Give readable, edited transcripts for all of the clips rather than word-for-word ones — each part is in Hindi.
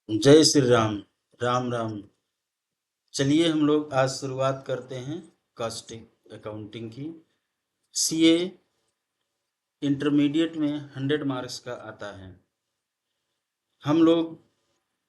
जय श्री राम। राम राम। चलिए हम लोग आज शुरुआत करते हैं कॉस्टिंग अकाउंटिंग की। सीए इंटरमीडिएट में 100 मार्क्स का आता है। हम लोग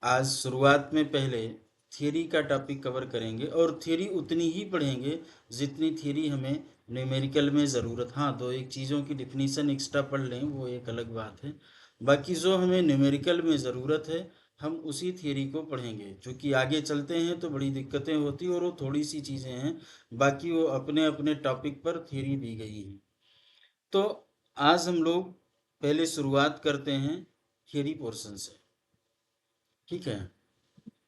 आज शुरुआत में पहले थियरी का टॉपिक कवर करेंगे और थियरी उतनी ही पढ़ेंगे जितनी थियरी हमें न्यूमेरिकल में ज़रूरत। हाँ, दो एक चीज़ों की डिफिनीशन एक्स्ट्रा पढ़ लें वो एक अलग बात है। बाकी जो हमें न्यूमेरिकल में ज़रूरत है हम उसी थियरी को पढ़ेंगे। क्योंकि आगे चलते हैं तो बड़ी दिक्कतें होती और वो थोड़ी सी चीज़ें हैं, बाकी वो अपने अपने टॉपिक पर थियरी दी गई हैं। तो आज हम लोग पहले शुरुआत करते हैं थियरी पोर्शन से। ठीक है।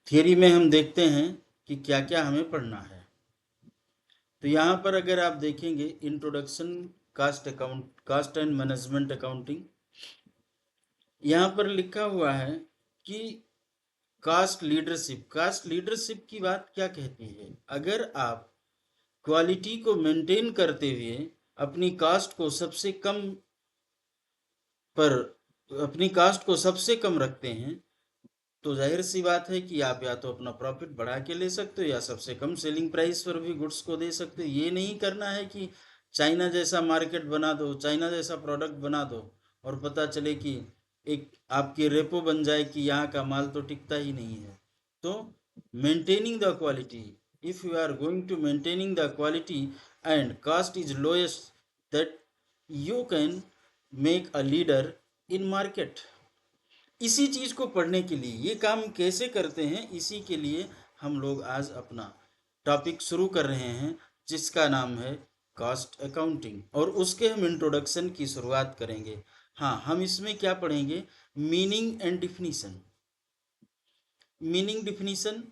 थियरी में हम देखते हैं कि क्या क्या हमें पढ़ना है। तो यहाँ पर अगर आप देखेंगे introduction cost and management accounting, यहाँ पर लिखा हुआ है कि कास्ट लीडरशिप की बात क्या कहती है। अगर आप क्वालिटी को मेंटेन करते हुए अपनी कास्ट को सबसे कम पर अपनी कास्ट को सबसे कम रखते हैं तो जाहिर सी बात है कि आप या तो अपना प्रॉफिट बढ़ा के ले सकते हो या सबसे कम सेलिंग प्राइस पर भी गुड्स को दे सकते हो। ये नहीं करना है कि चाइना जैसा मार्केट बना दो, चाइना जैसा प्रोडक्ट बना दो और पता चले कि एक आपकी रेपो बन जाए कि यहाँ का माल तो टिकता ही नहीं है। तो maintaining the quality, if you are going to maintaining the quality and cost is lowest, that you can make a leader in market. इसी चीज को पढ़ने के लिए ये काम कैसे करते हैं, इसी के लिए हम लोग आज अपना टॉपिक शुरू कर रहे हैं जिसका नाम है कॉस्ट अकाउंटिंग, और उसके हम इंट्रोडक्शन की शुरुआत करेंगे। हाँ, हम इसमें क्या पढ़ेंगे, meaning and definition. Meaning definition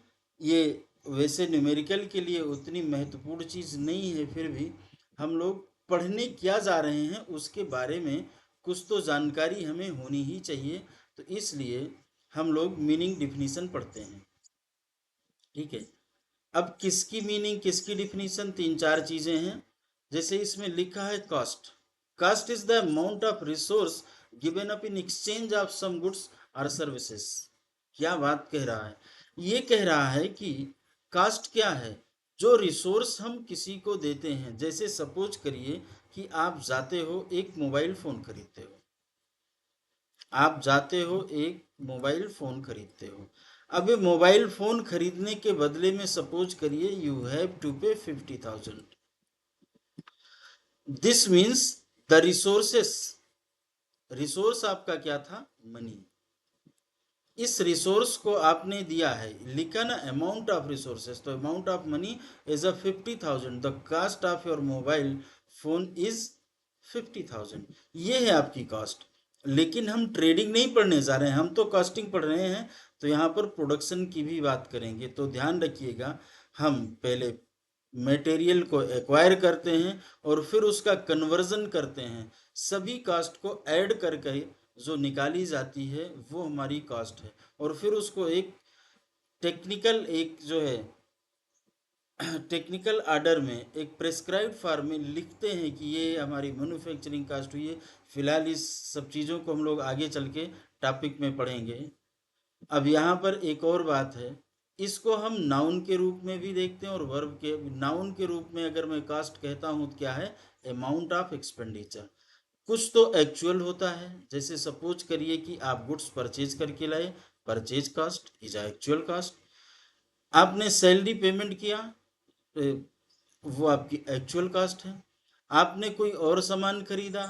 ये वैसे न्यूमेरिकल के लिए उतनी महत्वपूर्ण चीज़ नहीं है, फिर भी हम लोग पढ़ने क्या जा रहे हैं उसके बारे में कुछ तो जानकारी हमें होनी ही चाहिए। तो इसलिए हम लोग मीनिंग डिफिनीशन पढ़ते हैं। ठीक है। अब किसकी मीनिंग किसकी डिफिनीशन, तीन चार चीज़ें हैं। जैसे इसमें लिखा है cost. Cost is the amount of resource given up in exchange of some goods और सर्विसेज। क्या बात कह रहा है, ये कह रहा है कि कास्ट क्या है, जो रिसोर्स हम किसी को देते हैं। जैसे सपोज करिए कि आप जाते हो एक मोबाइल फ़ोन खरीदते हो, आप जाते हो एक मोबाइल फ़ोन खरीदते हो। अब ये मोबाइल फ़ोन खरीदने के बदले में सपोज करिए यू हैव टू पे 50,000। This means the resources, resource आपका क्या था, मनी। इस रिसोर्स को आपने दिया है, लिखा ना अमाउंट ऑफ रिसोर्सेस, तो amount of money is a 50,000। The cost of your mobile phone is 50,000। ये है आपकी कॉस्ट। लेकिन हम ट्रेडिंग नहीं पढ़ने जा रहे हैं, हम तो कॉस्टिंग पढ़ रहे हैं। तो यहाँ पर प्रोडक्शन की भी बात करेंगे, तो ध्यान रखिएगा। हम पहले मटेरियल को एक्वायर करते हैं और फिर उसका कन्वर्जन करते हैं। सभी कास्ट को ऐड करके जो निकाली जाती है वो हमारी कास्ट है। और फिर उसको एक टेक्निकल एक जो है टेक्निकल आर्डर में एक प्रेस्क्राइब्ड फॉर्म में लिखते हैं कि ये हमारी मैन्युफैक्चरिंग कास्ट हुई है। फिलहाल इस सब चीज़ों को हम लोग आगे चल के टॉपिक में पढ़ेंगे। अब यहाँ पर एक और बात है, इसको हम नाउन के रूप में भी देखते हैं और वर्ब के। नाउन के रूप में अगर मैं कास्ट कहता हूँ तो क्या है, अमाउंट ऑफ एक्सपेंडिचर। कुछ तो एक्चुअल होता है, जैसे सपोज करिए कि आप गुड्स परचेज करके लाए, purchase cost is actual cost. आपने सैलरी पेमेंट किया, वो आपकी एक्चुअल कास्ट है। आपने कोई और सामान खरीदा,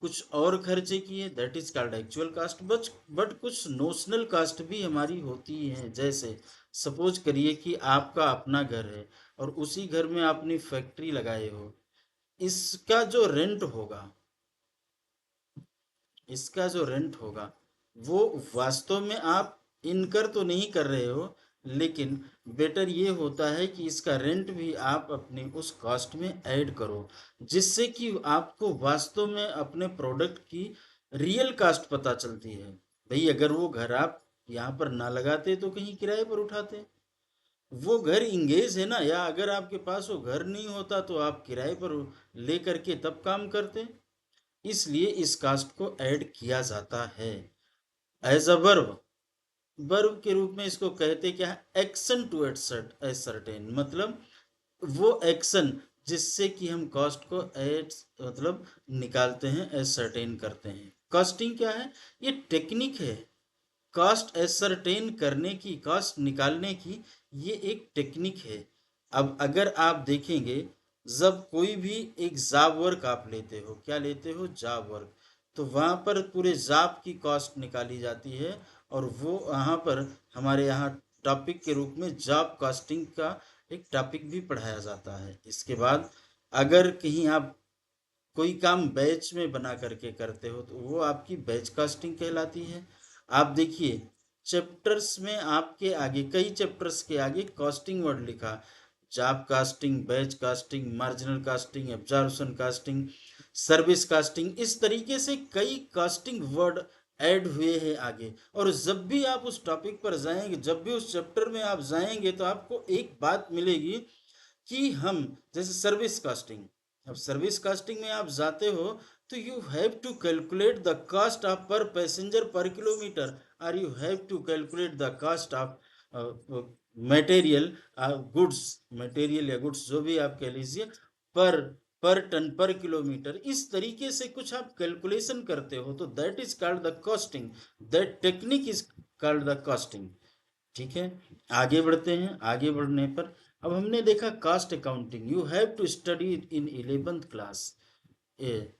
कुछ और खर्चे किए, that is called actual cost. But कुछ नोशनल कास्ट भी हमारी होती है। जैसे सपोज करिए कि आपका अपना घर है और उसी घर में आपने फैक्ट्री लगाए हो, इसका जो रेंट होगा, इसका जो रेंट होगा वो वास्तव में आप इनकर तो नहीं कर रहे हो, लेकिन बेटर ये होता है कि इसका रेंट भी आप अपने उस कॉस्ट में ऐड करो, जिससे कि आपको वास्तव में अपने प्रोडक्ट की रियल कास्ट पता चलती है। भाई अगर वो घर आप यहाँ पर ना लगाते तो कहीं किराए पर उठाते, वो घर इंगेज है ना। या अगर आपके पास वो घर नहीं होता तो आप किराए पर ले करके तब काम करते। इसलिए इस कास्ट को ऐड किया जाता है एज अ वर्ब। वर्ब के रूप में इसको कहते क्या है, एक्शन टू एसर्टेन, मतलब वो एक्शन जिससे कि हम कॉस्ट को मतलब निकालते हैं, एसर्टेन करते हैं। कॉस्टिंग क्या है, ये टेक्निक है कॉस्ट एसरटेन करने की, कॉस्ट निकालने की, ये एक टेक्निक है। अब अगर आप देखेंगे, जब कोई भी एक जॉब वर्क आप लेते हो, क्या लेते हो, जॉब वर्क, तो वहाँ पर पूरे जॉब की कॉस्ट निकाली जाती है, और वो वहाँ पर हमारे यहाँ टॉपिक के रूप में जॉब कॉस्टिंग का एक टॉपिक भी पढ़ाया जाता है। इसके बाद अगर कहीं आप कोई काम बैच में बना करके करते हो तो वो आपकी बैच कास्टिंग कहलाती है। आप देखिए, चैप्टर्स में आपके आगे, कई चैप्टर्स के आगे कॉस्टिंग वर्ड लिखा, job casting, batch casting, marginal casting, absorption casting, service casting, इस तरीके से कई कास्टिंग वर्ड ऐड हुए हैं आगे। और जब भी आप उस टॉपिक पर जाएंगे, जब भी उस चैप्टर में आप जाएंगे, तो आपको एक बात मिलेगी कि हम, जैसे सर्विस कास्टिंग, अब सर्विस कास्टिंग में आप जाते हो तो you have to calculate the cost of per passenger per kilometre, और you have to calculate the cost of material, goods, material या गुड्स जो भी आप कह लीजिए, पर पर टन पर किलोमीटर, इस तरीके से कुछ आप कैलकुलेशन करते हो, तो that is called the costing, that technique is called the costing. ठीक है, आगे बढ़ते हैं। आगे बढ़ने पर अब हमने देखा cost accounting, you have to study in 11th class a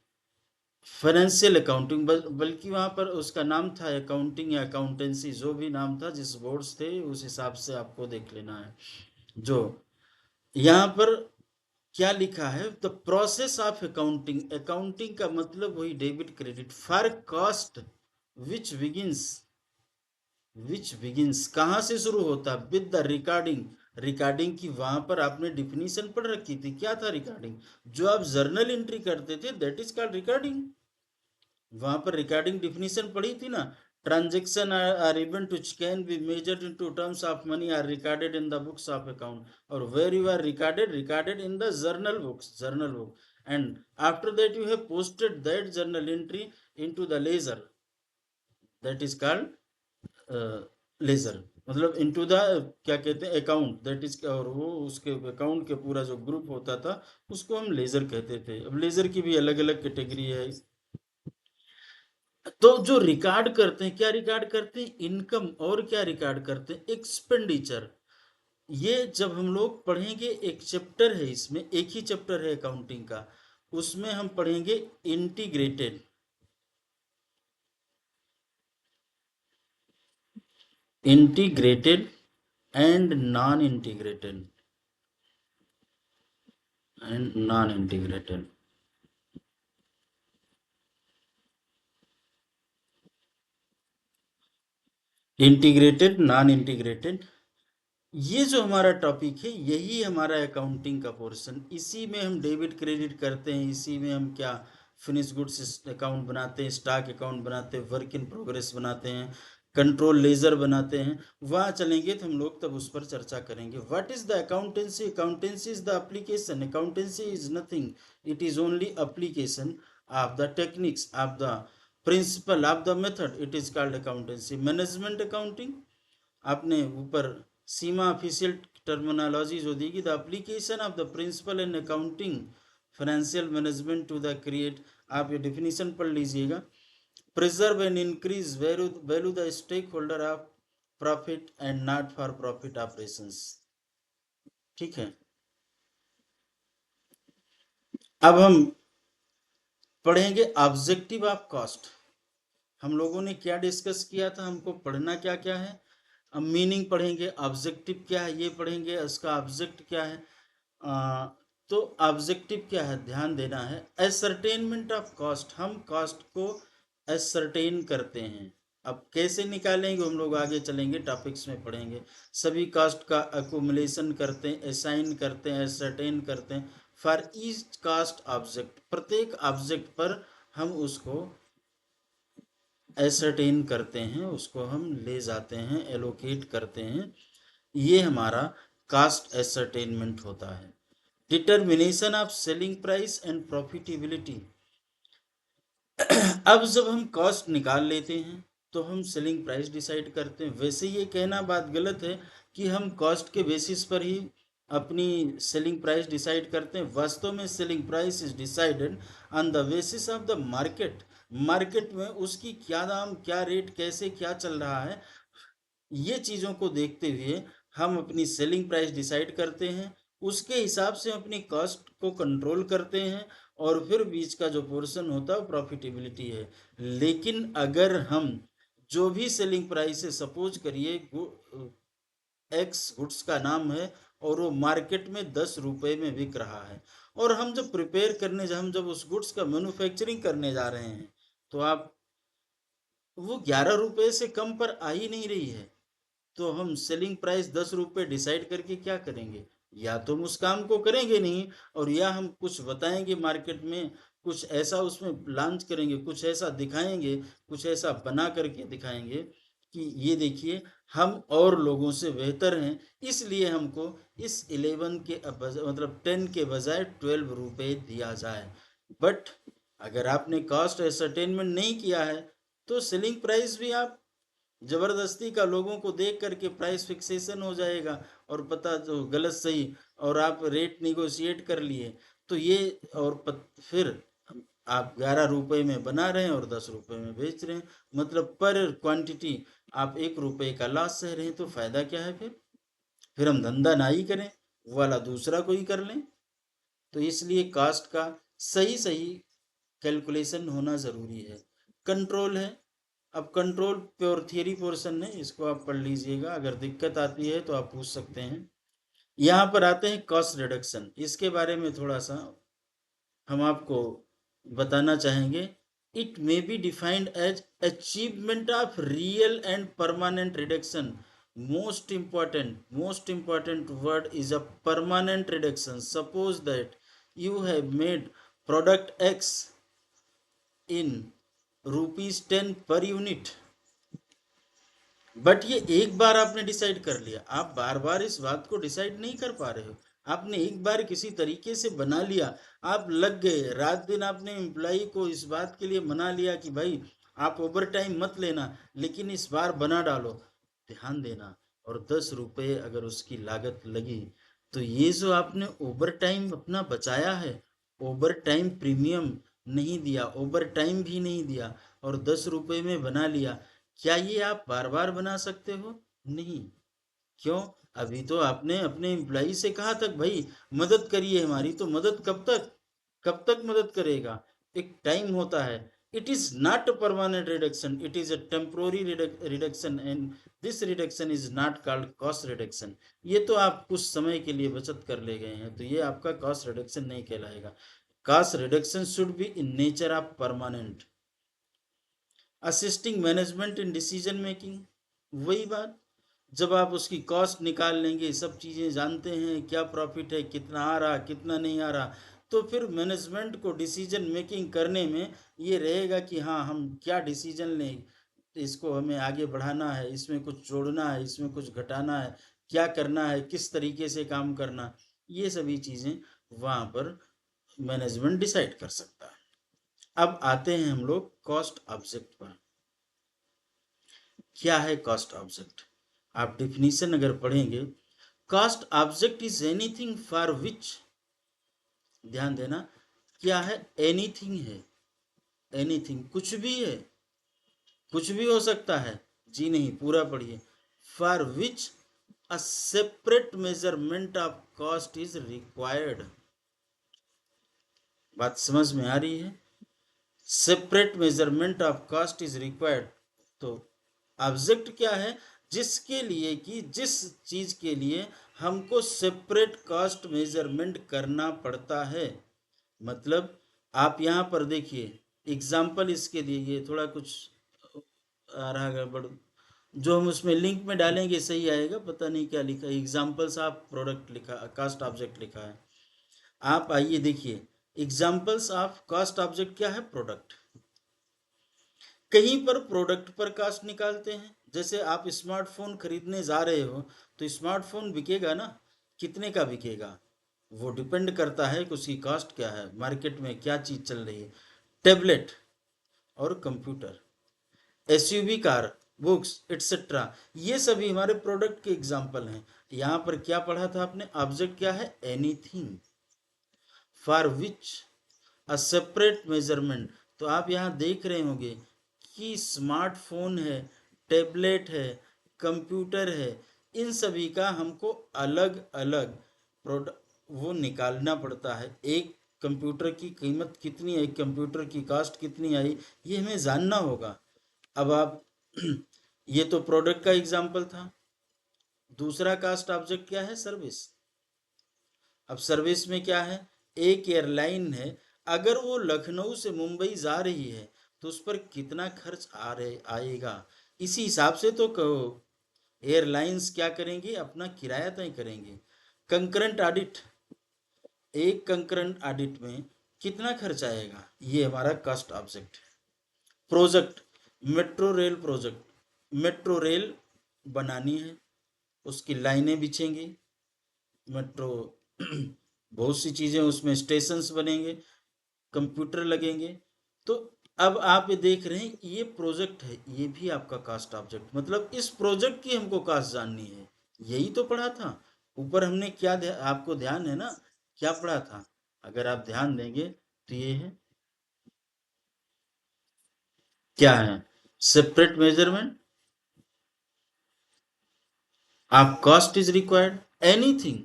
financial accounting, बल्कि वहाँ पर उसका नाम था अकाउंटिंग या अकाउंटेंसी, जो भी नाम था, जिस बोर्ड्स थे उस हिसाब से आपको देख लेना है। जो यहाँ पर क्या लिखा है, the process of accounting, accounting का मतलब वही debit credit, for cost which begins, कहाँ से शुरू होता है, विद द रिकॉर्डिंग, रिकॉर्डिंग की वहां पर आपने डिफिनीशन पढ़ रखी थी, क्या था रिकॉर्डिंग, जो आप जर्नल एंट्री करते थे, दैट इज कॉल्ड रिकॉर्डिंग। वहां पर रिकॉर्डिंग डिफिनीशन पढ़ी थी ना, transaction or event which can be measured into terms of money or recorded in the books of account, और where you are recorded in the journal books, journal book, and after that you have posted that journal entry into the ledger, that is called ledger, मतलब इनटू द, क्या कहते हैं, अकाउंट, दैट इज, और वो उसके अकाउंट के पूरा जो ग्रुप होता था उसको हम लेजर कहते थे। अब लेजर की भी अलग अलग कैटेगरी है। तो जो रिकॉर्ड करते हैं, क्या रिकॉर्ड करते हैं, इनकम, और क्या रिकॉर्ड करते हैं, एक्सपेंडिचर। ये जब हम लोग पढ़ेंगे, एक चैप्टर है इसमें, एक ही चैप्टर है अकाउंटिंग का, उसमें हम पढ़ेंगे integrated, integrated and non integrated, and non integrated. Integrated, non integrated, ये जो हमारा टॉपिक है, यही हमारा अकाउंटिंग का पोर्शन, इसी में हम डेबिट क्रेडिट करते हैं, इसी में हम क्या, फिनिश गुड्स अकाउंट बनाते हैं, स्टॉक अकाउंट बनाते हैं, वर्क इन प्रोग्रेस बनाते हैं, कंट्रोल लेजर बनाते हैं। वहाँ चलेंगे तो हम लोग तब उस पर चर्चा करेंगे। What is the accountancy, accountancy is the application, accountancy is nothing, it is only application of the techniques of the principle of the method, it is called accountancy. Management accounting, आपने ऊपर सीमा ऑफिशियल टर्मिनोलॉजी जो दी, the application of the principle in accounting financial management to the create, आप ये डिफिनीशन पढ़ लीजिएगा। Preserve and increase value the stakeholder of profit and not for profit operations. ठीक है, अब हम पढ़ेंगे ऑब्जेक्टिव ऑफ कॉस्ट। हम लोगों ने क्या डिस्कस किया था, हमको पढ़ना क्या क्या है, अब मीनिंग पढ़ेंगे, ऑब्जेक्टिव क्या है ये पढ़ेंगे, उसका ऑब्जेक्ट क्या है। आ, तो ऑब्जेक्टिव क्या है, ध्यान देना है, एसरटेनमेंट ऑफ कॉस्ट, हम कॉस्ट को एसरटेन करते हैं। अब कैसे निकालेंगे हम लोग आगे चलेंगे, टॉपिक्स में पढ़ेंगे। सभी कॉस्ट का अकोमुलेशन करते हैं, असाइन करते हैं, एसरटेन करते हैं, फॉर ईच कास्ट ऑब्जेक्ट, प्रत्येक ऑब्जेक्ट पर हम उसको एसरटेन करते हैं, उसको हम ले जाते हैं, एलोकेट करते हैं। ये हमारा कास्ट एसरटेनमेंट होता है। Determination of selling price and profitability. अब जब हम कॉस्ट निकाल लेते हैं, तो हम सेलिंग प्राइस डिसाइड करते हैं। वैसे ये कहना बात गलत है कि हम कॉस्ट के बेसिस पर ही अपनी सेलिंग प्राइस डिसाइड करते हैं। वास्तव में selling price is decided on the basis of the market. Market में उसकी क्या दाम, क्या रेट, कैसे क्या चल रहा है, ये चीज़ों को देखते हुए हम अपनी सेलिंग प्राइस डिसाइड करते हैं। उसके हिसाब से अपनी कॉस्ट को कंट्रोल करते हैं और फिर बीच का जो पोर्शन होता है प्रॉफिटेबिलिटी है। लेकिन अगर हम जो भी सेलिंग प्राइस है, सपोज करिए एक्स गुड्स का नाम है और वो मार्केट में 10 रुपए में बिक रहा है, और हम जब प्रिपेयर करने हम जब उस गुड्स का मैन्युफैक्चरिंग करने जा रहे हैं, तो आप वो 11 रुपए से कम पर आ ही नहीं रही है। तो हम सेलिंग प्राइस 10 रुपए डिसाइड करके क्या करेंगे? या तो हम उस काम को करेंगे नहीं, और या हम कुछ बताएंगे मार्केट में, कुछ ऐसा उसमें लॉन्च करेंगे, कुछ ऐसा दिखाएंगे, कुछ ऐसा बना करके दिखाएंगे कि ये देखिए हम और लोगों से बेहतर हैं, इसलिए हमको इस 11 के मतलब 10 के बजाय 12 रुपए दिया जाए। बट अगर आपने कॉस्ट एसरटेनमेंट नहीं किया है, तो सेलिंग प्राइस भी आप जबरदस्ती का लोगों को देख करके प्राइस फिक्सेशन हो जाएगा, और पता तो गलत सही, और आप रेट निगोशिएट कर लिए, तो ये और फिर आप 11 रुपए में बना रहे हैं और 10 रुपए में बेच रहे हैं, मतलब पर क्वांटिटी आप 1 रुपए का लॉस सह रहे हैं, तो फायदा क्या है? फिर हम धंधा ना ही करें, वो वाला दूसरा कोई कर लें। तो इसलिए कास्ट का सही सही कैलकुलेशन होना ज़रूरी है। कंट्रोल है, अब कंट्रोल प्योर थियरी पोर्शन है, इसको आप पढ़ लीजिएगा, अगर दिक्कत आती है तो आप पूछ सकते हैं। यहाँ पर आते हैं कॉस्ट रिडक्शन, इसके बारे में थोड़ा सा हम आपको बताना चाहेंगे। It may be defined as achievement of real and permanent reduction. Most important word is a permanent reduction. Suppose that you have made product X in ₹10 per unit, but ये एक बार आपने डिसाइड कर लिया, आप बार बार इस बात को डिसाइड नहीं कर पा रहे हो। आपने एक बार किसी तरीके से बना लिया, आप लग गए, रात दिन आपने एम्प्लॉय को इस बात के लिए मना लिया कि भाई आप ओवर टाइम मत लेना, लेकिन इस बार बना डालो, ध्यान देना। और 10 रुपये अगर उसकी लागत लगी, तो ये जो आपने ओवर टाइम अपना बचाया है, ओवर टाइम प्रीमियम नहीं दिया, ओवर टाइम भी नहीं दिया, और 10 रुपये में बना लिया, क्या ये आप बार बार बना सकते हो? नहीं। क्यों? अभी तो आपने अपने एम्प्लॉई से कहा था भाई मदद करिए हमारी, तो मदद कब तक मदद करेगा? एक टाइम होता है। It is not a permanent reduction, it is a temporary reduction, and this reduction is not called cost reduction. ये तो आप कुछ समय के लिए बचत कर ले गए हैं, तो ये आपका कॉस्ट रिडक्शन नहीं कहलाएगा। Cost reduction should be in nature of permanent. Assisting management in decision making, वही बात, जब आप उसकी कॉस्ट निकाल लेंगे, सब चीज़ें जानते हैं, क्या प्रॉफिट है, कितना आ रहा, कितना नहीं आ रहा, तो फिर मैनेजमेंट को डिसीजन मेकिंग करने में ये रहेगा कि हाँ हम क्या डिसीजन लें, इसको हमें आगे बढ़ाना है, इसमें कुछ जोड़ना है, इसमें कुछ घटाना है, क्या करना है, किस तरीके से काम करना, ये सभी चीज़ें वहाँ पर मैनेजमेंट डिसाइड कर सकता है। अब आते हैं हम लोग कॉस्ट ऑब्जेक्ट पर। क्या है कॉस्ट ऑब्जेक्ट? आप डिफिनीशन अगर पढ़ेंगे, cost object is anything for which, ध्यान देना, क्या है? एनीथिंग है, एनीथिंग कुछ भी है, कुछ भी हो सकता है, जी नहीं, पूरा पढ़िए। For which a separate measurement of cost is required. बात समझ में आ रही है? Separate measurement of cost is required. तो ऑब्जेक्ट क्या है? जिसके लिए कि जिस चीज के लिए हमको सेपरेट कॉस्ट मेजरमेंट करना पड़ता है। मतलब आप यहाँ पर देखिए, एग्जाम्पल इसके लिए, ये थोड़ा कुछ आ रहा गड़बड़, जो हम उसमें लिंक में डालेंगे सही आएगा, पता नहीं क्या लिखा है, एग्जाम्पल्स ऑफ प्रोडक्ट लिखा, कॉस्ट ऑब्जेक्ट लिखा है। आप आइए देखिए, एग्जाम्पल्स ऑफ कॉस्ट ऑब्जेक्ट क्या है? प्रोडक्ट। कहीं पर प्रोडक्ट पर कास्ट निकालते हैं, जैसे आप स्मार्टफोन खरीदने जा रहे हो, तो स्मार्टफोन बिकेगा ना, कितने का बिकेगा? वो डिपेंड करता है कि उसकी कॉस्ट क्या है, मार्केट में क्या चीज़ चल रही है। टेबलेट और computer, SUV car, books etcetera, ये सभी हमारे प्रोडक्ट के एग्जाम्पल हैं। यहाँ पर क्या पढ़ा था आपने? ऑब्जेक्ट क्या है? Anything for which a separate measurement. तो आप यहाँ देख रहे होंगे कि स्मार्टफोन है, टैबलेट है, कंप्यूटर है, इन सभी का हमको अलग अलग प्रोडक्ट वो निकालना पड़ता है। एक कंप्यूटर की कीमत कितनी है, एक कंप्यूटर की कॉस्ट कितनी आई, ये हमें जानना होगा। अब आप ये तो प्रोडक्ट का एग्जाम्पल था। दूसरा कास्ट ऑब्जेक्ट क्या है? सर्विस। अब सर्विस में क्या है? एक एयरलाइन है, अगर वो लखनऊ से मुंबई जा रही है तो उस पर कितना खर्च आएगा, इसी हिसाब से तो कहो एयरलाइंस क्या करेंगे? अपना किराया तय करेंगे। कंकरेंट ऑडिट, एक कंकरेंट ऑडिट में कितना खर्च आएगा, ये हमारा कास्ट ऑब्जेक्ट है। Project, metro rail project, metro rail बनानी है, उसकी लाइनें बिछेंगी, मेट्रो बहुत सी चीज़ें उसमें, स्टेशंस बनेंगे, कंप्यूटर लगेंगे। तो अब आप ये देख रहे हैं ये प्रोजेक्ट है, ये भी आपका कास्ट ऑब्जेक्ट, मतलब इस प्रोजेक्ट की हमको कास्ट जाननी है। यही तो पढ़ा था ऊपर हमने। क्या आपको ध्यान है ना क्या पढ़ा था? अगर आप ध्यान देंगे तो ये है, क्या है? Separate measurement of cost is required, anything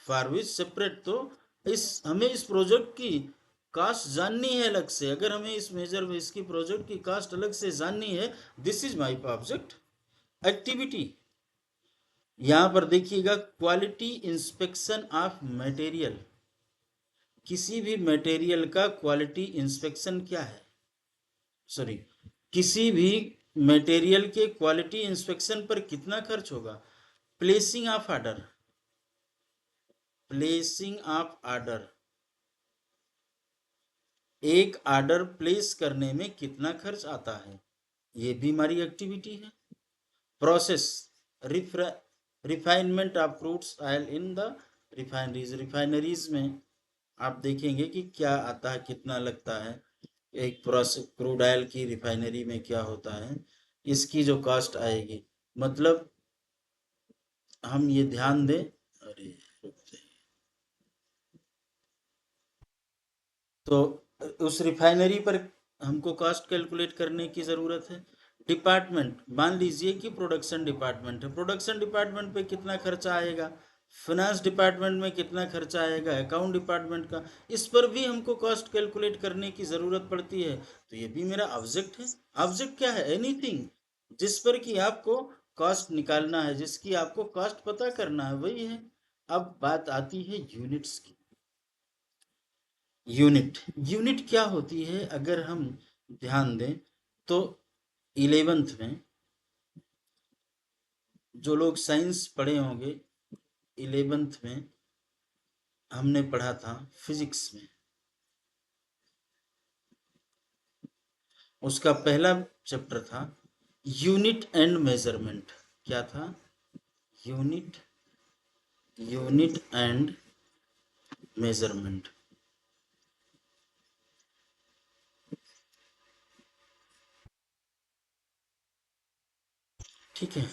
for which separate. तो इस हमें इस प्रोजेक्ट की कास्ट जाननी है अलग से। अगर हमें इस मेजर में इसकी प्रोजेक्ट की कास्ट अलग से जाननी है, this is my object activity. यहां पर देखिएगा, क्वालिटी इंस्पेक्शन ऑफ मटेरियल। किसी भी मटेरियल का क्वालिटी इंस्पेक्शन क्या है? सॉरी, किसी भी मटेरियल के क्वालिटी इंस्पेक्शन पर कितना खर्च होगा? Placing of order, placing of order, एक ऑर्डर प्लेस करने में कितना खर्च आता है, ये भी हमारी एक्टिविटी है। Process, refinement of fruits oil in the refineries, refineries में आप देखेंगे कि क्या आता है, कितना लगता है। एक प्रोसेस क्रूड ऑयल की रिफाइनरी में क्या होता है, इसकी जो कास्ट आएगी। मतलब हम ये ध्यान दें, अरे रुक जाइए। तो उस रिफाइनरी पर हमको कॉस्ट कैलकुलेट करने की ज़रूरत है। डिपार्टमेंट, मान लीजिए कि प्रोडक्शन डिपार्टमेंट है, प्रोडक्शन डिपार्टमेंट पे कितना खर्चा आएगा, फाइनेंस डिपार्टमेंट में कितना खर्चा आएगा, अकाउंट डिपार्टमेंट का, इस पर भी हमको कॉस्ट कैलकुलेट करने की ज़रूरत पड़ती है। तो ये भी मेरा ऑब्जेक्ट है। ऑब्जेक्ट क्या है? एनीथिंग जिस पर कि आपको कॉस्ट निकालना है, जिसकी आपको कॉस्ट पता करना है, वही है। अब बात आती है यूनिट्स की। यूनिट, यूनिट क्या होती है? अगर हम ध्यान दें तो 11th में, जो लोग साइंस पढ़े होंगे, 11th में हमने पढ़ा था फिजिक्स में, उसका पहला चैप्टर था यूनिट एंड मेजरमेंट। क्या था? Unit, unit and measurement. ठीक है।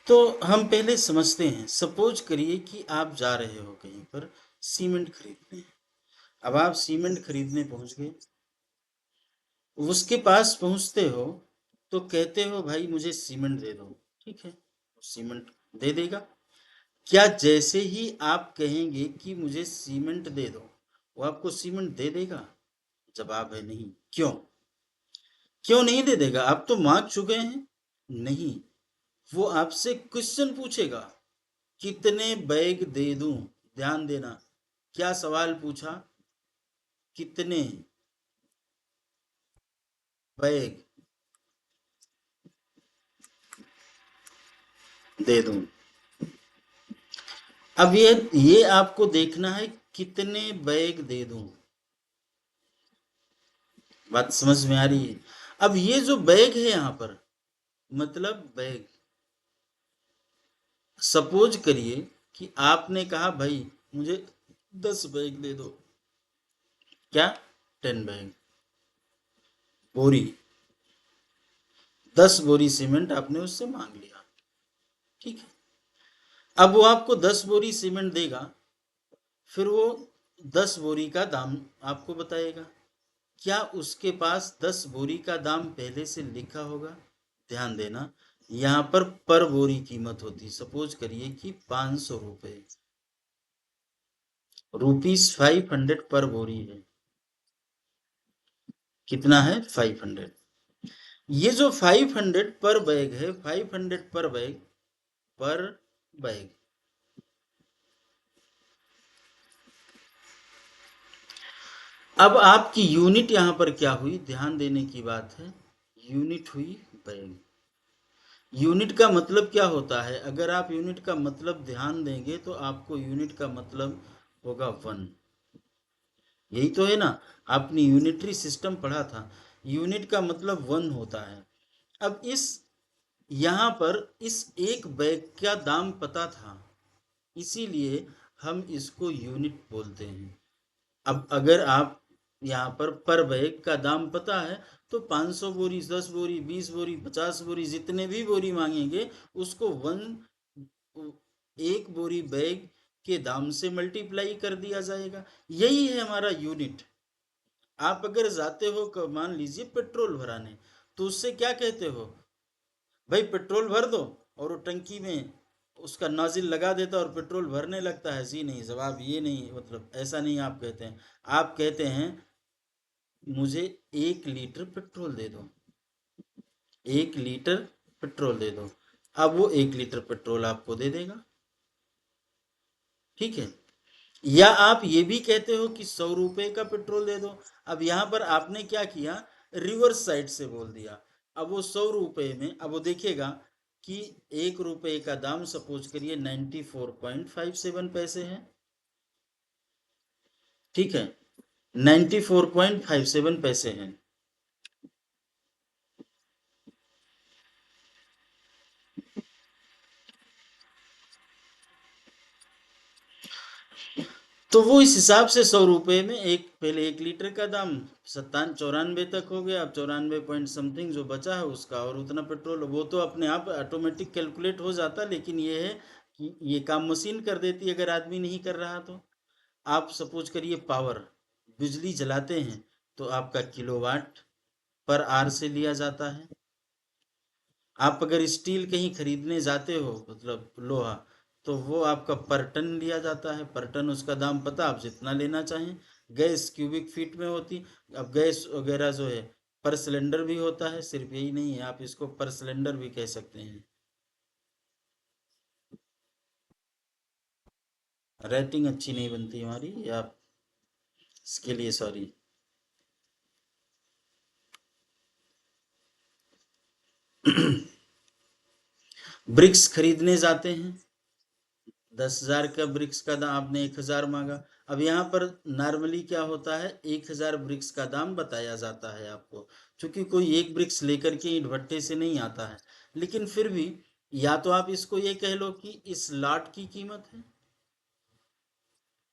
तो हम पहले समझते हैं। सपोज करिए कि आप जा रहे हो कहीं पर सीमेंट खरीदने। अब आप सीमेंट खरीदने पहुंच गए, उसके पास पहुंचते हो तो कहते हो भाई मुझे सीमेंट दे दो। ठीक है, सीमेंट दे देगा। क्या जैसे ही आप कहेंगे कि मुझे सीमेंट दे दो, वो आपको सीमेंट दे देगा? जवाब है नहीं। क्यों? क्यों नहीं दे देगा? आप तो मांग चुके हैं। नहीं, वो आपसे क्वेश्चन पूछेगा, कितने बैग दे दूं? ध्यान देना, क्या सवाल पूछा? कितने बैग दे दूं? अब ये आपको देखना है, कितने बैग दे दूं। बात समझ में आ रही है? अब ये जो बैग है यहाँ पर, मतलब बैग, सपोज करिए कि आपने कहा भाई मुझे 10 बैग दे दो, क्या 10 बैग बोरी, 10 बोरी सीमेंट आपने उससे मांग लिया, ठीक है। अब वो आपको 10 बोरी सीमेंट देगा, फिर वो 10 बोरी का दाम आपको बताएगा। क्या उसके पास 10 बोरी का दाम पहले से लिखा होगा? ध्यान देना, यहाँ पर बोरी कीमत होती, सपोज करिए कि 500 रुपए, ₹500 पर बोरी है। कितना है? 500। ये जो 500 पर बैग है, 500 पर बैग, पर बैग, अब आपकी यूनिट यहां पर क्या हुई? ध्यान देने की बात है, यूनिट हुई बैग। यूनिट का मतलब क्या होता है? अगर आप यूनिट का मतलब ध्यान देंगे तो आपको यूनिट का मतलब होगा 1। यही तो है ना, आपने यूनिटरी सिस्टम पढ़ा था, यूनिट का मतलब 1 होता है। अब इस यहाँ पर इस एक बैग का दाम पता था, इसीलिए हम इसको यूनिट बोलते हैं। अब अगर आप यहाँ पर बैग का दाम पता है तो 500 बोरी, 10 बोरी, 20 बोरी, 50 बोरी, जितने भी बोरी मांगेंगे उसको एक बोरी बैग के दाम से मल्टीप्लाई कर दिया जाएगा। यही है हमारा यूनिट। आप अगर जाते हो मान लीजिए पेट्रोल भराने, तो उससे क्या कहते हो? भाई पेट्रोल भर दो, और वो टंकी में उसका नोजल लगा देता और पेट्रोल भरने लगता है। जी नहीं, जवाब ये नहीं, मतलब ऐसा नहीं आप कहते हैं। आप कहते हैं मुझे 1 लीटर पेट्रोल दे दो, 1 लीटर पेट्रोल दे दो। अब वो 1 लीटर पेट्रोल आपको दे देगा, ठीक है। या आप ये भी कहते हो कि 100 रुपए का पेट्रोल दे दो। अब यहाँ पर आपने क्या किया? रिवर्स साइड से बोल दिया। अब वो 100 रुपए में, अब वो देखेगा कि 1 रुपए का दाम सपोज करिए 94.57 पैसे है, ठीक है, 94.57 पैसे हैं। तो वो इस हिसाब से 100 रुपए में एक, पहले 1 लीटर का दाम 94 तक हो गया, अब 94 पॉइंट समथिंग जो बचा है उसका, और उतना पेट्रोल, वो तो अपने आप ऑटोमेटिक कैलकुलेट हो जाता, लेकिन ये है कि ये काम मशीन कर देती अगर आदमी नहीं कर रहा तो। आप सपोज करिए पावर, बिजली जलाते हैं तो आपका किलोवाट पर आवर से लिया जाता है। आप अगर स्टील कहीं खरीदने जाते हो, मतलब लोहा, तो वो आपका पर टन लिया जाता है, पर टन उसका दाम पता, आप जितना लेना चाहें। गैस क्यूबिक फीट में होती। अब गैस वगैरह जो है पर सिलेंडर भी होता है, सिर्फ यही नहीं है, आप इसको पर सिलेंडर भी कह सकते हैं। राइटिंग अच्छी नहीं बनती हमारी, या आप इसके लिए सॉरी। ब्रिक्स खरीदने जाते हैं, 10,000 का ब्रिक्स का दाम, आपने 1,000 मांगा। अब यहाँ पर नॉर्मली क्या होता है, 1,000 ब्रिक्स का दाम बताया जाता है आपको, क्योंकि कोई एक ब्रिक्स लेकर के ईंट भट्टे से नहीं आता है। लेकिन फिर भी या तो आप इसको ये कह लो कि इस लाट की कीमत है,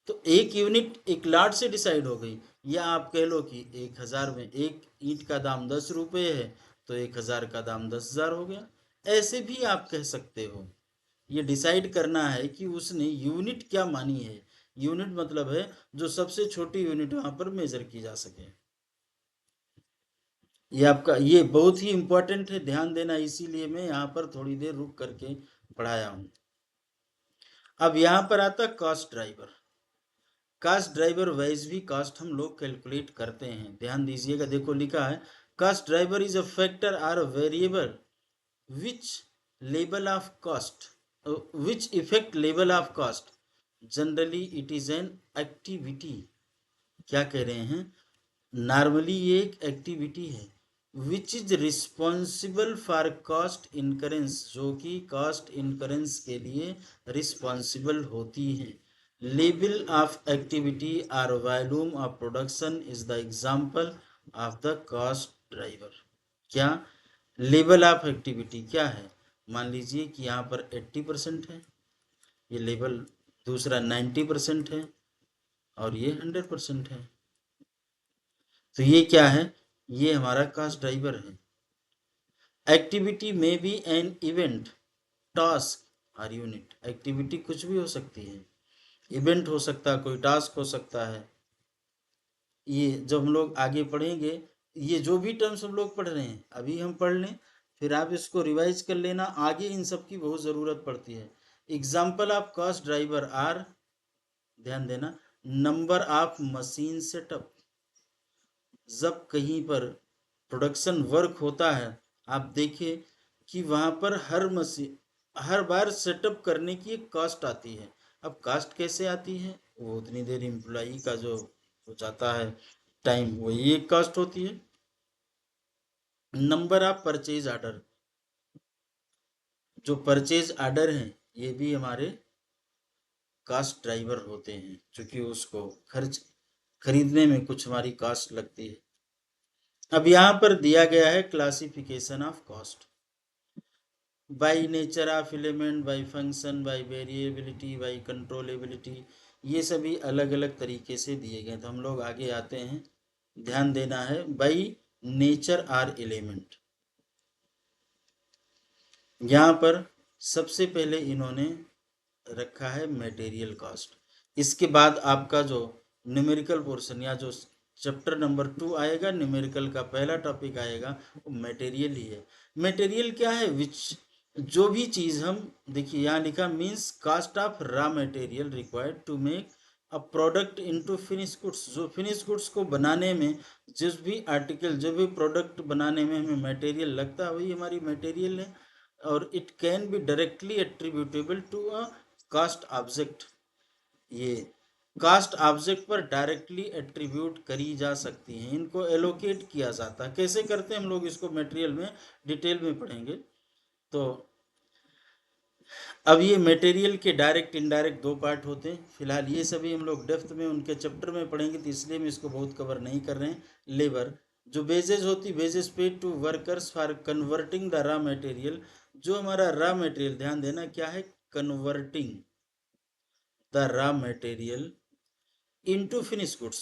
तो एक यूनिट एक लाट से डिसाइड हो गई। या आप कह लो कि 1,000 में एक ईंट का दाम 10 रुपये है, तो 1,000 का दाम 10,000 हो गया। ऐसे भी आप कह सकते हो। ये डिसाइड करना है कि उसने यूनिट क्या मानी है। यूनिट मतलब है जो सबसे छोटी यूनिट वहां पर मेजर की जा सके। ये आपका, ये बहुत ही इंपॉर्टेंट है, ध्यान देना, इसीलिए मैं यहाँ पर थोड़ी देर रुक करके पढ़ाया हूँ। अब यहाँ पर आता cost driver. Cost driver wise भी कॉस्ट हम लोग कैलकुलेट करते हैं, ध्यान दीजिएगा। देखो लिखा है, cost driver is a factor or a variable which label of cost which affect label of cost, generally it is an activity। क्या कह रहे हैं? नॉर्मली ये एक एक्टिविटी है, which is responsible for cost incurrence, जो कि कॉस्ट इनकरेंस के लिए रिस्पॉन्सिबल होती है। लेवल ऑफ एक्टिविटी और volume of production is the example of the cost driver. क्या लेवल ऑफ एक्टिविटी क्या है? मान लीजिए कि यहाँ पर 80% है, ये लेवल दूसरा 90% है और ये 100% है। तो ये क्या है, ये हमारा कास्ट ड्राइवर है। एक्टिविटी में बी एन इवेंट, टास्क और यूनिट। एक्टिविटी कुछ भी हो सकती है, इवेंट हो सकता है, कोई टास्क हो सकता है। ये जब हम लोग आगे पढ़ेंगे, ये जो भी टर्म्स हम लोग पढ़ रहे हैं अभी हम पढ़ लें, फिर आप इसको रिवाइज कर लेना, आगे इन सब की बहुत ज़रूरत पड़ती है। Example of cost driver or, ध्यान देना, नंबर ऑफ मशीन सेटअप। जब कहीं पर प्रोडक्शन वर्क होता है, आप देखिए कि वहाँ पर हर मशीन, हर बार सेटअप करने की एक कॉस्ट आती है। अब कास्ट कैसे आती है, वो उतनी देर एम्प्लॉई का जो हो जाता है टाइम, वही एक कॉस्ट होती है। नंबर ऑफ परचेज ऑर्डर, जो परचेज ऑर्डर हैं ये भी हमारे कास्ट ड्राइवर होते हैं, क्योंकि उसको खर्च खरीदने में कुछ हमारी कास्ट लगती है। अब यहाँ पर दिया गया है classification of cost by nature of element, by function, by variability, by controllability. ये सभी अलग अलग तरीके से दिए गए। तो हम लोग आगे आते हैं, ध्यान देना है, बाई नेचर आर एलिमेंट। यहाँ पर सबसे पहले इन्होंने रखा है मटेरियल कॉस्ट। इसके बाद आपका जो न्यूमेरिकल पोर्शन या जो चैप्टर नंबर 2 आएगा, न्यूमेरिकल का पहला टॉपिक आएगा, वो मटेरियल ही है। मटेरियल क्या है, विच, जो भी चीज हम, देखिए यहाँ लिखा means cost of raw material required to make a product into finish goods. जो फिनिश गुड्स को बनाने में, जिस भी आर्टिकल, जो भी प्रोडक्ट बनाने में हमें मटेरियल लगता है, वही हमारी मटेरियल है। और it can be directly attributable to a cost object. ये कास्ट ऑब्जेक्ट पर डायरेक्टली एट्रीब्यूट करी जा सकती हैं, इनको एलोकेट किया जाता है। कैसे करते हैं हम लोग इसको मटेरियल में डिटेल में पढ़ेंगे। तो अब ये मटेरियल के डायरेक्ट इनडायरेक्ट दो पार्ट होते हैं। फिलहाल ये सभी हम लोग डेप्थ में उनके चैप्टर में पढ़ेंगे, तो इसलिए हम इसको बहुत कवर नहीं कर रहे हैं। लेबर, जो वेजेस होती, wages paid to workers for converting the raw material. जो हमारा रॉ मटेरियल, ध्यान देना क्या है, converting the raw material into finish goods.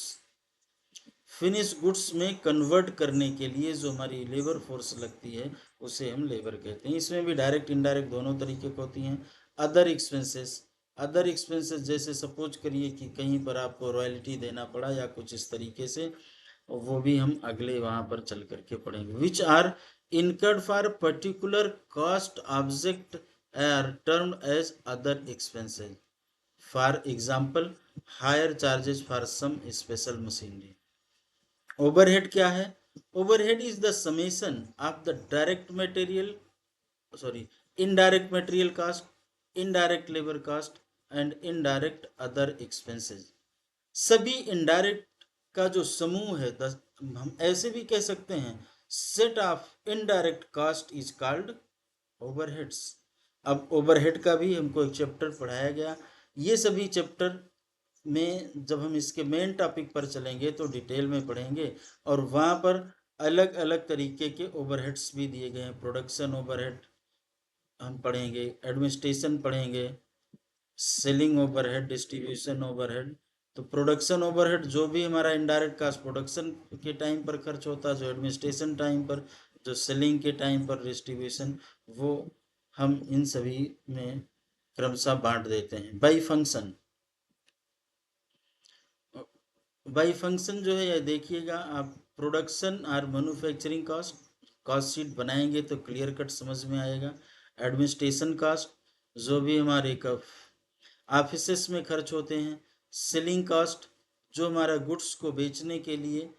Finish goods में कन्वर्ट करने के लिए जो हमारी लेबर फोर्स लगती है, उसे हम लेबर कहते हैं। इसमें भी डायरेक्ट इनडायरेक्ट दोनों तरीके की होती हैं। अदर एक्सपेंसेस, अदर एक्सपेंसेस जैसे सपोज करिए कि कहीं पर आपको रॉयल्टी देना पड़ा या कुछ इस तरीके से, वो भी हम अगले वहाँ पर चल करके पढ़ेंगे। Which are incurred for particular cost object are termed as other expenses. For example, hire charges for some special machinery. Overhead क्या है, overhead is the summation of the direct material, sorry, indirect material cost, indirect labour cost and indirect other expenses. सभी इनडायरेक्ट का जो समूह है, हम ऐसे भी कह सकते हैं, set of indirect cost is called overheads. अब ओवरहेड का भी हमको एक चैप्टर पढ़ाया गया। ये सभी चैप्टर में जब हम इसके मेन टॉपिक पर चलेंगे तो डिटेल में पढ़ेंगे, और वहाँ पर अलग अलग तरीके के ओवरहेड्स भी दिए गए हैं। प्रोडक्शन ओवरहेड हम पढ़ेंगे, एडमिनिस्ट्रेशन पढ़ेंगे, सेलिंग ओवरहेड, डिस्ट्रीब्यूशन ओवरहेड। तो प्रोडक्शन ओवरहेड जो भी हमारा इनडायरेक्ट कास्ट प्रोडक्शन के टाइम पर खर्च होता है, जो एडमिनिस्ट्रेशन टाइम पर, जो सेलिंग के टाइम पर, डिस्ट्रीब्यूशन, वो हम इन सभी में क्रमशः बांट देते हैं। बाई फंक्शन, बाई फंक्शन जो है ये देखिएगा आप, प्रोडक्शन और मैन्युफैक्चरिंग कास्ट, कॉस्ट शीट बनाएंगे तो क्लियर कट समझ में आएगा। एडमिनिस्ट्रेशन कास्ट, जो भी हमारे ऑफिसेस में खर्च होते हैं। सेलिंग कास्ट, जो हमारा गुड्स को बेचने के लिए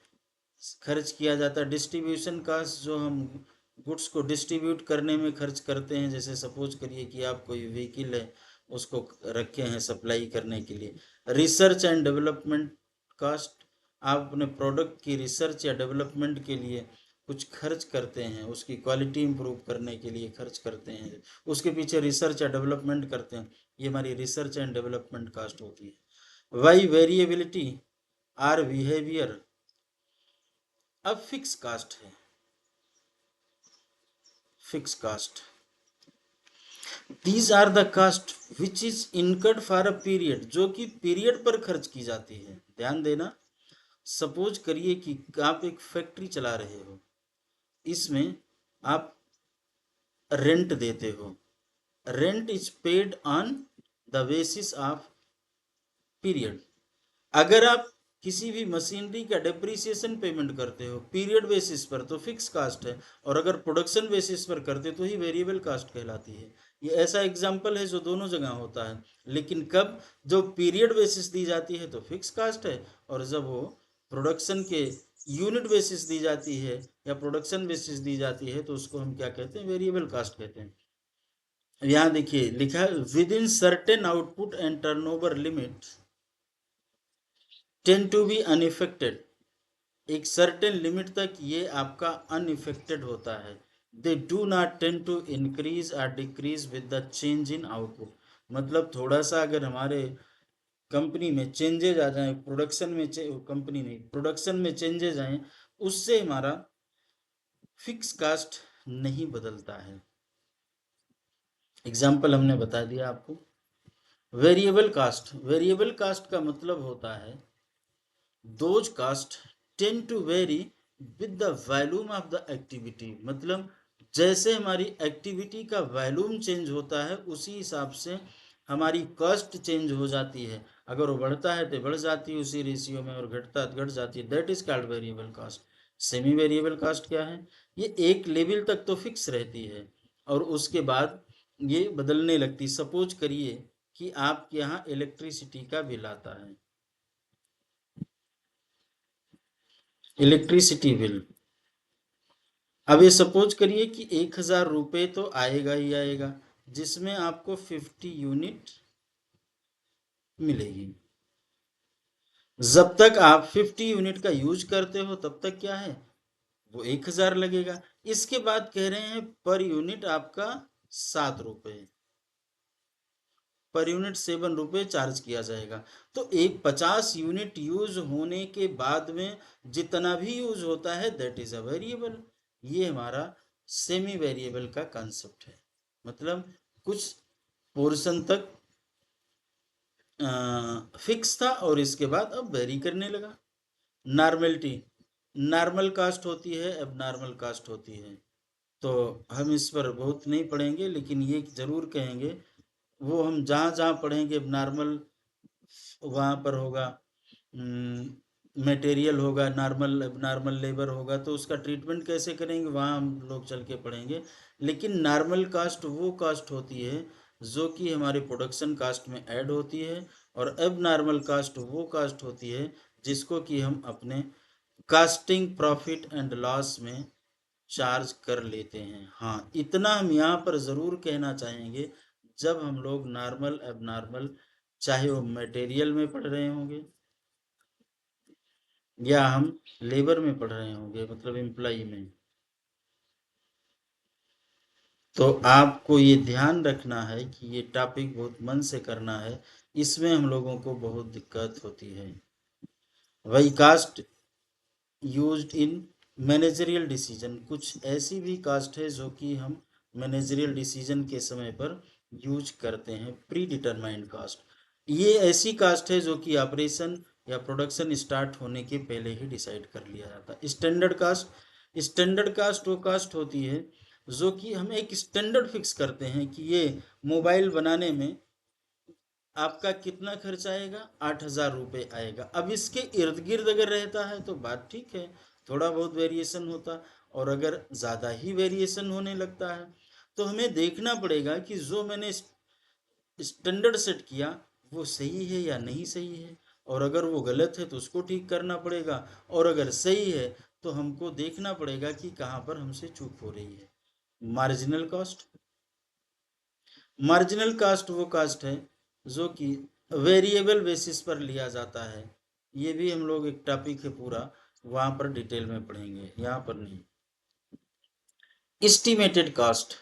खर्च किया जाता है। डिस्ट्रीब्यूशन कास्ट, जो हम गुड्स को डिस्ट्रीब्यूट करने में खर्च करते हैं। जैसे सपोज करिए कि आप कोई व्हीकल है, उसको रखे हैं सप्लाई करने के लिए। रिसर्च एंड डेवलपमेंट कास्ट, आप अपने प्रोडक्ट की रिसर्च या डेवलपमेंट के लिए कुछ खर्च करते हैं, उसकी क्वालिटी इंप्रूव करने के लिए खर्च करते हैं, उसके पीछे रिसर्च या डेवलपमेंट करते हैं, ये हमारी रिसर्च एंड डेवलपमेंट कास्ट होती है। वाई वेरिएबिलिटी आर बिहेवियर, अब फिक्स कास्ट है, fix cost. These are the cost which is incurred for a period, जो कि पीरियड पर खर्च की जाती है। ध्यान देना, सपोज करिए कि आप एक फैक्ट्री चला रहे हो, इसमें आप रेंट देते हो। Rent is paid on the basis of period. अगर आप किसी भी मशीनरी का डेप्रिसिएशन पेमेंट करते हो पीरियड बेसिस पर तो फिक्स कास्ट है, और अगर प्रोडक्शन बेसिस पर करते तो ही वेरिएबल कास्ट कहलाती है। ये ऐसा एग्जाम्पल है जो दोनों जगह होता है, लेकिन कब, जो पीरियड बेसिस दी जाती है तो फिक्स कास्ट है, और जब वो प्रोडक्शन के यूनिट बेसिस दी जाती है या प्रोडक्शन बेसिस दी जाती है तो उसको हम क्या कहते हैं, वेरिएबल कास्ट कहते हैं। यहाँ देखिए लिखा है within certain output and turnover limit tend to be unaffected. एक सर्टेन लिमिट तक ये आपका अनइफेक्टेड होता है। They do not tend to increase और decrease with the change in output. मतलब थोड़ा सा अगर हमारे कंपनी में चेंजेज आ जाए, प्रोडक्शन में कंपनी नहीं, प्रोडक्शन में चेंजेज आए, उससे हमारा फिक्स कास्ट नहीं बदलता है। एग्जाम्पल हमने बता दिया आपको। वेरिएबल कास्ट, वेरिएबल कास्ट का मतलब होता है those cost tend to vary with the volume of the activity. मतलब जैसे हमारी एक्टिविटी का वॉल्यूम चेंज होता है उसी हिसाब से हमारी कॉस्ट चेंज हो जाती है। अगर वो बढ़ता है तो बढ़ जाती है उसी रेशियो में, और घटता है तो घट जाती है। That is called variable cost. Semi variable cost क्या है, ये एक लेवल तक तो फिक्स रहती है और उसके बाद ये बदलने लगती। सपोज करिए कि आपके यहाँ इलेक्ट्रिसिटी का बिल आता है, इलेक्ट्रिसिटी बिल। अब ये सपोज करिए कि 1,000 रुपये तो आएगा ही आएगा, जिसमें आपको 50 यूनिट मिलेगी। जब तक आप 50 यूनिट का यूज करते हो तब तक क्या है, वो 1,000 लगेगा। इसके बाद कह रहे हैं पर यूनिट आपका 7 रुपये, पर यूनिट 7 रुपये चार्ज किया जाएगा। तो एक 50 यूनिट यूज होने के बाद में जितना भी यूज होता है दैट इज अ वेरिएबल। ये हमारा सेमी वेरिएबल का कंसेप्ट है। मतलब कुछ पोर्शन तक फिक्स था और इसके बाद अब वेरी करने लगा। नॉर्मलिटी, नॉर्मल कास्ट होती है, अब नॉर्मल कास्ट होती है। तो हम इस पर बहुत नहीं पढ़ेंगे, लेकिन ये जरूर कहेंगे, वो हम जहाँ जहाँ पढ़ेंगे अब नॉर्मल, वहाँ पर होगा मटेरियल होगा, नॉर्मल नॉर्मल लेबर होगा, तो उसका ट्रीटमेंट कैसे करेंगे वहाँ हम लोग चल के पढ़ेंगे। लेकिन नॉर्मल कास्ट वो कास्ट होती है जो कि हमारे प्रोडक्शन कास्ट में ऐड होती है, और अब नॉर्मल कास्ट वो कास्ट होती है जिसको कि हम अपने कास्टिंग प्रॉफिट एंड लॉस में चार्ज कर लेते हैं। हाँ, इतना हम यहाँ पर ज़रूर कहना चाहेंगे, जब हम लोग नॉर्मल अब नॉर्मल, चाहे वो मटेरियल में पढ़ रहे होंगे या हम लेबर में पढ़ रहे होंगे, मतलब एम्प्लॉई में, तो आपको ये ध्यान रखना है कि ये टॉपिक बहुत मन से करना है। इसमें हम लोगों को बहुत दिक्कत होती है। वही cost used in managerial decision, कुछ ऐसी भी कास्ट है जो कि हम मैनेजरियल डिसीजन के समय पर यूज करते हैं। प्री डिटरमाइंड कास्ट, ये ऐसी कास्ट है जो कि ऑपरेशन या प्रोडक्शन स्टार्ट होने के पहले ही डिसाइड कर लिया जाता है। स्टैंडर्ड कास्ट, स्टैंडर्ड कास्ट वो कास्ट होती है जो कि हम एक स्टैंडर्ड फिक्स करते हैं कि ये मोबाइल बनाने में आपका कितना खर्च आएगा, 8,000 रुपये आएगा। अब इसके इर्द गिर्द अगर रहता है तो बात ठीक है, थोड़ा बहुत वेरिएशन होता, और अगर ज़्यादा ही वेरिएशन होने लगता है तो हमें देखना पड़ेगा कि जो मैंने स्टैंडर्ड सेट किया वो सही है या नहीं सही है, और अगर वो गलत है तो उसको ठीक करना पड़ेगा, और अगर सही है तो हमको देखना पड़ेगा कि कहाँ पर हमसे चूक हो रही है। मार्जिनल कॉस्ट, मार्जिनल कास्ट वो कास्ट है जो कि वेरिएबल बेसिस पर लिया जाता है। ये भी हम लोग एक टॉपिक है पूरा, वहाँ पर डिटेल में पढ़ेंगे, यहाँ पर नहीं। एस्टिमेटेड कास्ट,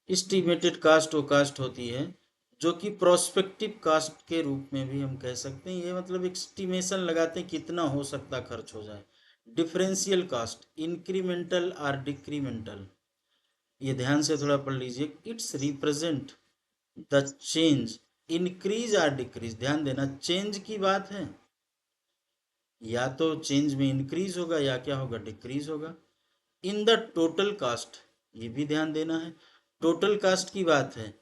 एस्टिमेटेड कास्ट वो कास्ट होती है जो कि प्रोस्पेक्टिव कास्ट के रूप में भी हम कह सकते हैं। ये मतलब एस्टिमेशन लगाते हैं कितना हो सकता खर्च हो जाए। डिफरेंशियल कास्ट, इंक्रीमेंटल और डिक्रीमेंटल, ये ध्यान से थोड़ा पढ़ लीजिए। It's represent the change increase और डिक्रीज, ध्यान देना चेंज की बात है, या तो चेंज में इंक्रीज होगा या क्या होगा, डिक्रीज होगा। इन द टोटल कास्ट, ये भी ध्यान देना है, टोटल कास्ट की बात है,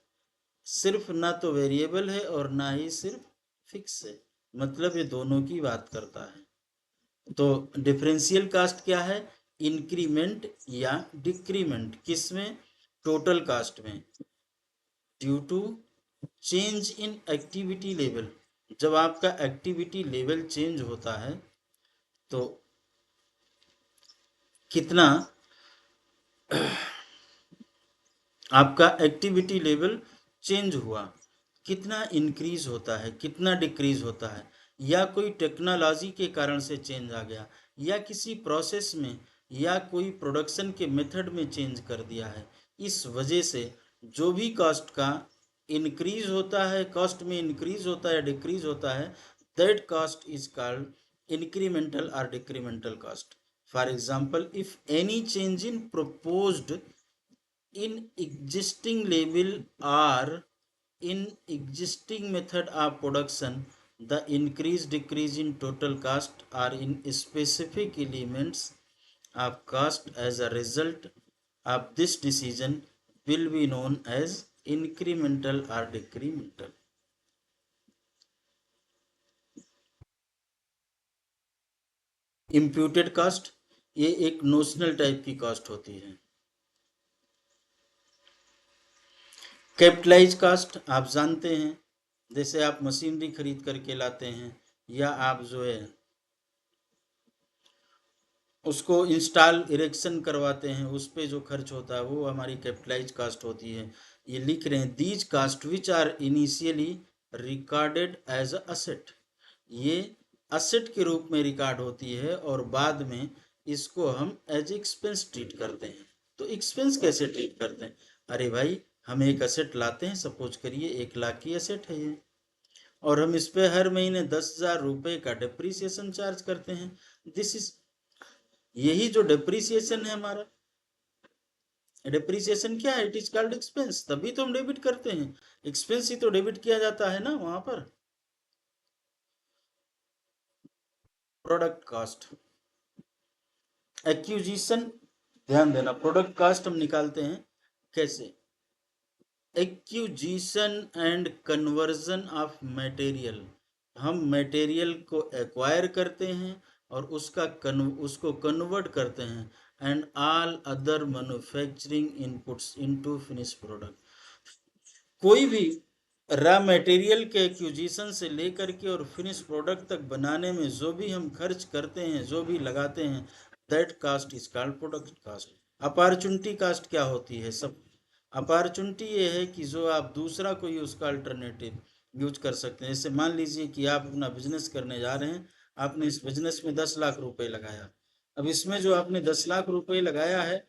सिर्फ ना तो वेरिएबल है और ना ही सिर्फ फिक्स है, मतलब ये दोनों की बात करता है। तो डिफरेंशियल कास्ट क्या है, इंक्रीमेंट या डिक्रीमेंट, किसमें, टोटल कास्ट में, due to change in activity level, जब आपका एक्टिविटी लेवल चेंज होता है तो कितना आपका एक्टिविटी लेवल चेंज हुआ, कितना इंक्रीज होता है, कितना डिक्रीज होता है, या कोई टेक्नोलॉजी के कारण से चेंज आ गया, या किसी प्रोसेस में या कोई प्रोडक्शन के मेथड में चेंज कर दिया है, इस वजह से जो भी कॉस्ट का इंक्रीज होता है, कॉस्ट में इंक्रीज होता है, डिक्रीज होता है, that cost is called incremental और decremental cost. For example, if any change in proposed in existing label or in existing method of production, the increase decrease in total cost or in specific elements of cost as a result of this decision will be known as incremental or decremental। Imputed cost, ये एक नोशनल टाइप की कास्ट होती है। कैपिटलाइज कास्ट आप जानते हैं, जैसे आप मशीनरी खरीद करके लाते हैं या आप जो है उसको इंस्टॉल इरेक्शन करवाते हैं, उस पे जो खर्च होता है वो हमारी कैपिटलाइज कास्ट होती है। ये लिख रहे हैं, these cost which are initially recorded as a asset, ये असेट के रूप में रिकॉर्ड होती है और बाद में इसको हम एज एक्सपेंस ट्रीट करते हैं। तो एक्सपेंस कैसे ट्रीट करते हैं, अरे भाई हम एक असेट लाते हैं, सपोज करिए 1 लाख की असेट है ये, और हम इस पे हर महीने 10,000 रुपये का डिप्रिसिएशन चार्ज करते हैं। दिस इज, यही जो डिप्रिसिएशन है हमारा, डिप्रिसिएशन क्या है, इट इज कॉल्ड एक्सपेंस, तभी तो हम डेबिट करते हैं, एक्सपेंस ही तो डेबिट किया जाता है ना वहां पर। प्रोडक्ट कास्ट, एक्यूजिशन, ध्यान देना प्रोडक्ट कास्ट हम निकालते हैं कैसे, accusation and conversion of material, हम मटेरियल को एक्वायर करते हैं और उसको कन्वर्ट करते हैं, and all other manufacturing inputs into finish product, कोई भी रॉ मटेरियल के एक्विजिशन से लेकर के और फिनिश प्रोडक्ट तक बनाने में जो भी हम खर्च करते हैं, जो भी लगाते हैं, that cost is called product cost. Opportunity cost क्या होती है, सब अपॉर्चुनिटी ये है कि जो आप दूसरा कोई उसका अल्टरनेटिव यूज कर सकते हैं। जैसे मान लीजिए कि आप अपना बिजनेस करने जा रहे हैं, आपने इस बिजनेस में 10 लाख रुपए लगाया, अब इसमें जो आपने 10 लाख रुपए लगाया है,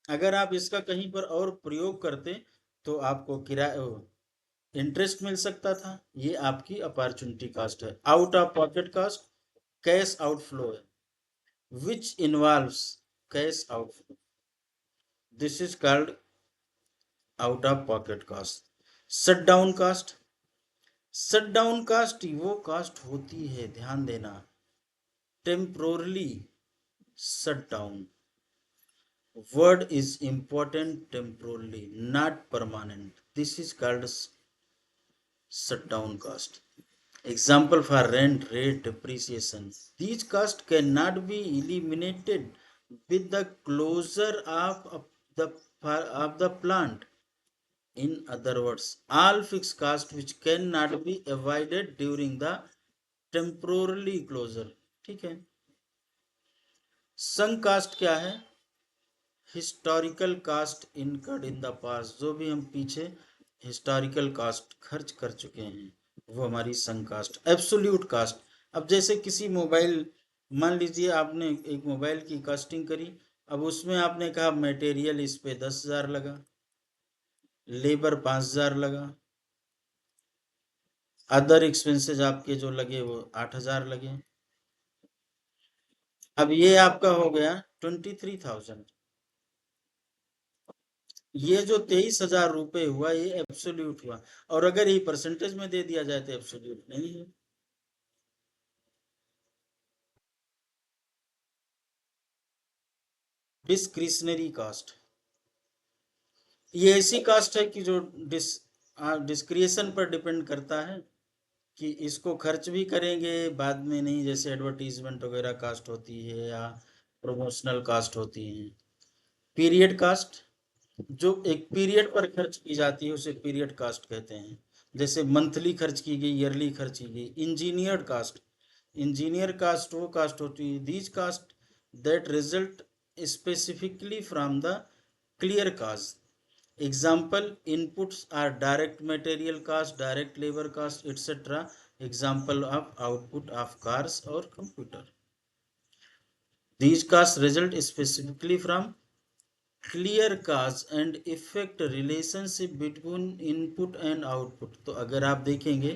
अगर आप इसका कहीं पर और प्रयोग करते तो आपको किराया इंटरेस्ट मिल सकता था, ये आपकी अपॉर्चुनिटी कास्ट है। Out of pocket cost cash outflow है, which involves cash outflow, this is called out of pocket cost. Shut down cost, shut down cost वो कास्ट होती है, ध्यान देना, temporarily shut down, word is important, temporarily not permanent, this is called shutdown cost। Example for rent, rate, depreciation, these costs cannot be eliminated with the closure the of the plant, in other words all fixed costs which cannot be avoided during the temporarily closure। ठीक है। sunk cost क्या है, historical cost incurred in the past, जो भी हम पीछे हिस्टोरिकल कास्ट खर्च कर चुके हैं वो हमारी संक कास्ट। एब्सोल्यूट कास्ट, अब जैसे किसी मोबाइल, मान लीजिए आपने एक मोबाइल की कास्टिंग करी, अब उसमें आपने कहा मटेरियल इस पे 10,000 लगा, लेबर 5,000 लगा, अदर एक्सपेंसेस आपके जो लगे वो 8,000 लगे, अब ये आपका हो गया 23,000। ये जो 23,000 रुपए हुआ ये एब्सोल्यूट हुआ, और अगर ये परसेंटेज में दे दिया जाए तो एब्सोल्यूट नहीं है। डिस्क्रिशनरी कास्ट, ये ऐसी कास्ट है कि जो डिस्क्रिएशन पर डिपेंड करता है कि इसको खर्च भी करेंगे बाद में नहीं, जैसे एडवर्टीजमेंट वगैरह कास्ट होती है या प्रमोशनल कास्ट होती है। पीरियड कास्ट, जो एक पीरियड पर खर्च की जाती है उसे पीरियड कास्ट कहते हैं। जैसे मंथली खर्च की गई, ईयरली खर्च की गई। इंजीनियर्ड कास्ट, इंजीनियर कास्ट वो कास्ट होती है, these cost that result specifically from the clear cost. Example inputs are direct material cost, direct labor cost, etc. Example of output of cars or computer. These costs result specifically from clear cause and effect relationship between input and output। तो अगर आप देखेंगे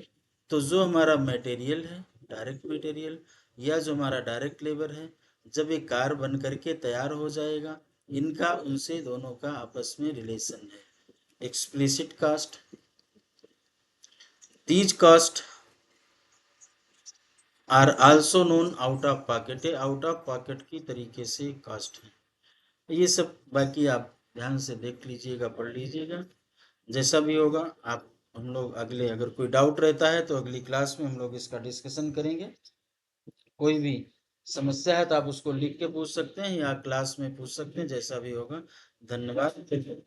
तो जो हमारा मटेरियल है, डायरेक्ट मटेरियल, या जो हमारा डायरेक्ट लेबर है, जब एक कार बन करके तैयार हो जाएगा, इनका उनसे दोनों का आपस में रिलेशन है। Explicit cost, these cost are also known out of pocket, out of pocket की तरीके से कास्ट है। ये सब बाकी आप ध्यान से देख लीजिएगा, पढ़ लीजिएगा, जैसा भी होगा आप, हम लोग अगले, अगर कोई डाउट रहता है तो अगली क्लास में हम लोग इसका डिस्कशन करेंगे। कोई भी समस्या है तो आप उसको लिख के पूछ सकते हैं या क्लास में पूछ सकते हैं, जैसा भी होगा। धन्यवाद।